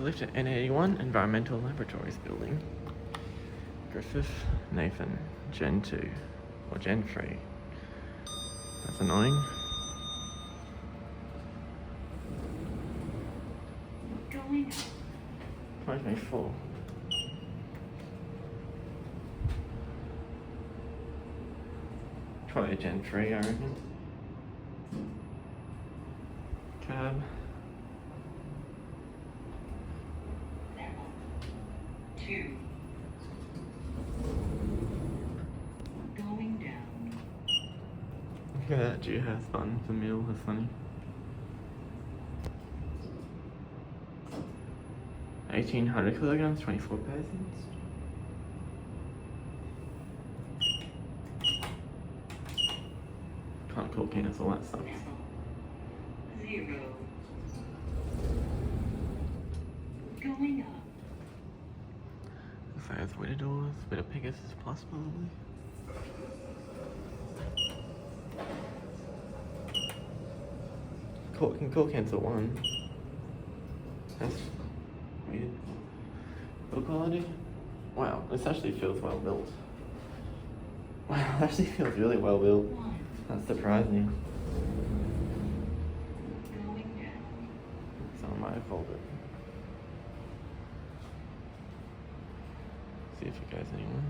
to lift at N81 Environmental Laboratories building. Griffith, Nathan, Gen2 or Gen3. That's annoying. Going up. 2024. Probably a Gen3, I reckon. Cab. Level 2. Going down. Look at that Dewhurst button for middle, that's funny. 1800 kilograms, 24 persons. Can't call cancel, that sucks. Level 0. Going up. Looks like it's Wittur doors, bit of Pegasus Plus probably. Can call cancel one. That's weird. Build quality? Wow, this actually feels well built. Wow, it actually feels really well built. 1. That's surprising. Going down. Someone might have called it. See if it goes anywhere.